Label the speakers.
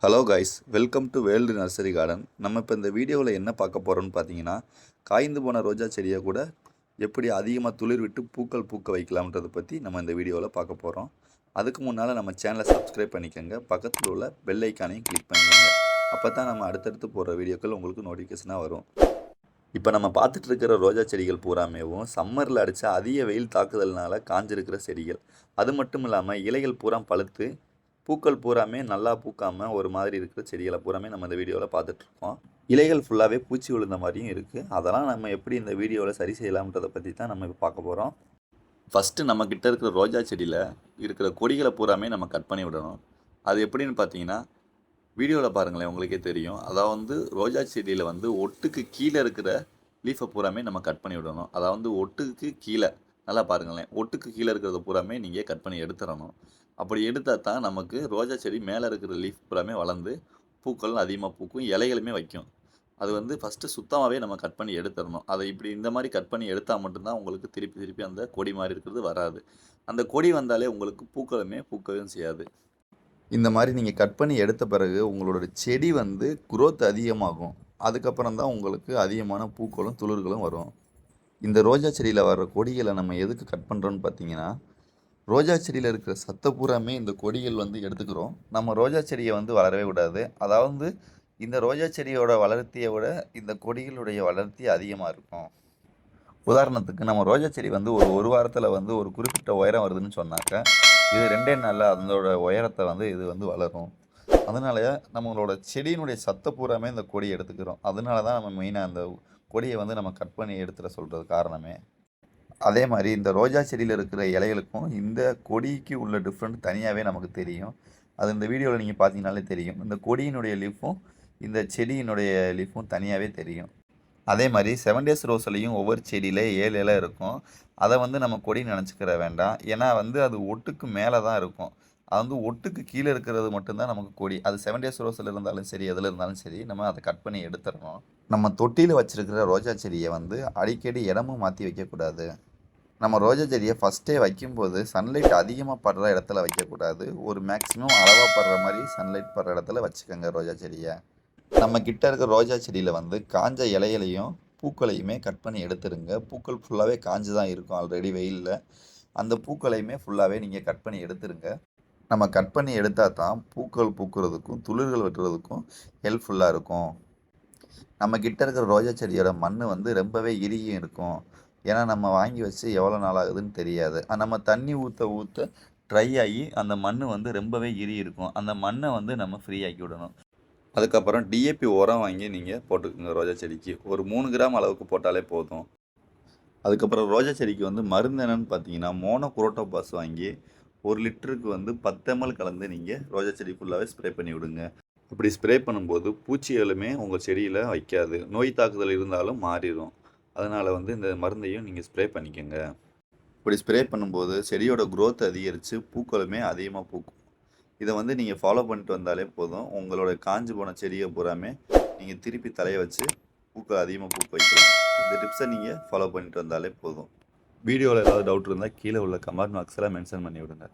Speaker 1: Hello guys, welcome to world nursery garden. நம்ம இப்போ இந்த வீடியோவில் என்ன பார்க்க போகிறோம்னு பார்த்தீங்கன்னா, காய்ந்து போன ரோஜா செடியை கூட எப்படி அதிகமாக துளிர் விட்டு பூக்கள் பூக்க வைக்கலாம்ன்றதை பற்றி நம்ம இந்த வீடியோவில் பார்க்க போகிறோம். அதுக்கு முன்னால் நம்ம சேனலை சப்ஸ்கிரைப் பண்ணிக்கோங்க, பக்கத்தில் உள்ள பெல் ஐக்கானையும் கிளிக் பண்ணிக்கோங்க. அப்போ தான் நம்ம அடுத்தடுத்து போகிற வீடியோக்கள் உங்களுக்கு நோட்டிஃபிகேஷனாக வரும். இப்போ நம்ம பார்த்துட்டு இருக்கிற ரோஜா செடிகள் பூராமேவும் சம்மரில் அடித்த அதிக வெயில் தாக்குதல்னால காஞ்சிருக்கிற செடிகள். அது மட்டும் இல்லாமல் இலைகள் பூரா பழுத்து பூக்கள் பூராமே நல்லா பூக்காமல் ஒரு மாதிரி இருக்கிற செடிகளை பூராமே நம்ம இந்த வீடியோவில் பார்த்துட்ருக்கோம். இலைகள் ஃபுல்லாகவே பூச்சி விழுந்த மாதிரியும் இருக்குது. அதெல்லாம் நம்ம எப்படி இந்த வீடியோவில் சரி செய்யலாம்ன்றதை பற்றி தான் நம்ம இப்போ பார்க்க போகிறோம். ஃபஸ்ட்டு நம்மக்கிட்ட இருக்கிற ரோஜா செடியில் இருக்கிற கொடிகளை பூராமே நம்ம கட் பண்ணி விடணும். அது எப்படின்னு பார்த்தீங்கன்னா, வீடியோவில் பாருங்களேன், உங்களுக்கே தெரியும். அதாவது ரோஜா செடியில் ஒட்டுக்கு கீழே இருக்கிற லீஃபை பூராமே நம்ம கட் பண்ணி விடணும். அதாவது ஒட்டுக்கு கீழே நல்லா பாருங்களேன், ஒட்டுக்கு கீழே இருக்கிறத பூராமே நீங்கள் கட் பண்ணி எடுத்துடணும். அப்படி எடுத்தால் தான் நமக்கு ரோஜா செடி மேலே இருக்கிற லீஃப் பூராமே வளர்ந்து பூக்கள் அதிகமாக பூக்கும், இலைகளுமே வைக்கும். அது ஃபஸ்ட்டு சுத்தமாகவே நம்ம கட் பண்ணி எடுத்துடணும். அதை இப்படி இந்த மாதிரி கட் பண்ணி எடுத்தால் மட்டும்தான் உங்களுக்கு திருப்பி அந்த கொடி மாதிரி இருக்கிறது வராது. அந்த கொடி வந்தாலே உங்களுக்கு பூக்களுமே பூக்கவும் செய்யாது. இந்த மாதிரி நீங்கள் கட் பண்ணி எடுத்த பிறகு உங்களோட செடி குரோத் அதிகமாகும். அதுக்கப்புறம் தான் உங்களுக்கு அதிகமான பூக்களும் துளிர்களும் வரும். இந்த ரோஜா செடியில் வர்ற கொடிகளை நம்ம எதுக்கு கட் பண்ணுறோன்னு பார்த்தீங்கன்னா, ரோஜா செடியில் இருக்கிற சத்தை பூராமே இந்த கொடிகள் எடுத்துக்கிறோம். நம்ம ரோஜா செடியை வளரவே விடாது. அதாவது இந்த ரோஜா செடியோட வளர்த்தியை விட இந்த கொடிகளுடைய வளர்த்தி அதிகமாக இருக்கும். உதாரணத்துக்கு நம்ம ரோஜா செடி ஒரு வாரத்தில் ஒரு குறிப்பிட்ட உயரம் வருதுன்னு சொன்னாக்க, இது 2 நாளில் அதனோட உயரத்தை இது வளரும். அதனால நம்மளோட செடியினுடைய சத்தை பூராமே இந்த கொடியை எடுத்துக்கிறோம். அதனால தான் நம்ம மெயினாக அந்த கொடியை நம்ம கட் பண்ணி எடுத்துட சொல்கிறது காரணமே. அதே மாதிரி இந்த ரோஜா செடியில் இருக்கிற இலைகளுக்கும் இந்த கொடிக்கு உள்ள டிஃப்ரெண்ட் தனியாகவே நமக்கு தெரியும். அது இந்த வீடியோவில் நீங்கள் பார்த்தீங்கனாலே தெரியும். இந்த கொடியினுடைய லீஃபும் இந்த செடியினுடைய லீஃபும் தனியாகவே தெரியும். அதே மாதிரி 7 days ரோஸ்லையும் ஒவ்வொரு செடியில் 7 இலை இருக்கும். அதை நம்ம கொடி நினச்சிக்கிற வேண்டாம். ஏன்னா அது ஒட்டுக்கு மேலே தான் இருக்கும். அது ஒட்டுக்கு கீழே இருக்கிறது மட்டும்தான் நமக்கு கொடி. அது 7 days ரோஸில் இருந்தாலும் சரி, எதில் இருந்தாலும் சரி, நம்ம அதை கட் பண்ணி எடுத்துடணும். நம்ம தொட்டியில் வச்சுருக்கிற ரோஜா செடியை அடிக்கடி இடமும் மாற்றி வைக்கக்கூடாது. நம்ம ரோஜா செடியை ஃபஸ்ட்டே வைக்கும்போது சன்லைட் அதிகமாக படுற இடத்துல வைக்கக்கூடாது. ஒரு மேக்ஸிமம் அளவாக படுற மாதிரி சன்லைட் படுற இடத்துல வச்சுக்கோங்க ரோஜா செடியை. நம்ம கிட்ட இருக்கிற ரோஜா செடியில் காஞ்ச இலைகளையும் பூக்களையுமே கட் பண்ணி எடுத்துருங்க. பூக்கள் ஃபுல்லாகவே காஞ்சு தான் இருக்கும் ஆல்ரெடி வெயிலில். அந்த பூக்களையுமே ஃபுல்லாகவே நீங்கள் கட் பண்ணி எடுத்துருங்க. நம்ம கட் பண்ணி எடுத்தால் தான் பூக்கள் பூக்கிறதுக்கும் துளிர்கள் வெட்டுறதுக்கும் ஹெல்ப்ஃபுல்லாக இருக்கும். நம்ம கிட்ட இருக்கிற ரோஜா செடியோட மண் ரொம்பவே இறுகியும் இருக்கும். ஏன்னா நம்ம வாங்கி வச்சு எவ்வளோ நாள் ஆகுதுன்னு தெரியாது. நம்ம தண்ணி ஊற்ற ட்ரை ஆகி அந்த மண் ரொம்பவே இறுகி இருக்கும். அந்த மண்ணை நம்ம ஃப்ரீ ஆக்கி விடணும். அதுக்கப்புறம் டிஏபி உரம் வாங்கி நீங்கள் போட்டுக்கோங்க ரோஜா செடிக்கு. ஒரு 3 கிராம் அளவுக்கு போட்டாலே போதும். அதுக்கப்புறம் ரோஜா செடிக்கு மருந்து என்னென்னு பார்த்தீங்கன்னா, மோனோக்ரோட்டோபாஸ் வாங்கி 1 லிட்டருக்கு 10 ml கலந்து நீங்கள் ரோஜா செடி ஃபுல்லாகவே ஸ்ப்ரே பண்ணி விடுங்க. இப்படி ஸ்ப்ரே பண்ணும்போது பூச்சிகளுமே உங்கள் செடியில் வைக்காது. நோய் தாக்குதல் இருந்தாலும் மாறிடும். அதனால் இந்த மருந்தையும் நீங்கள் ஸ்ப்ரே பண்ணிக்கோங்க. இப்படி ஸ்ப்ரே பண்ணும்போது செடியோட க்ரோத் அதிகரித்து பூக்களுமே அதிகமாக பூக்கும். இதை நீங்கள் ஃபாலோ பண்ணிட்டு வந்தாலே போதும். உங்களோட காஞ்சு போன செடியை பூராமே நீங்கள் திருப்பி தலையை வச்சு பூக்கள் அதிகமாக பூக்க வைக்கலாம். இந்த டிப்ஸை நீங்கள் ஃபாலோ பண்ணிட்டு வந்தாலே போதும். வீடியோவில் ஏதாவது டவுட் இருந்தால் கீழே உள்ள கமெண்ட் பாக்ஸில் மென்ஷன் பண்ணி விடுங்க.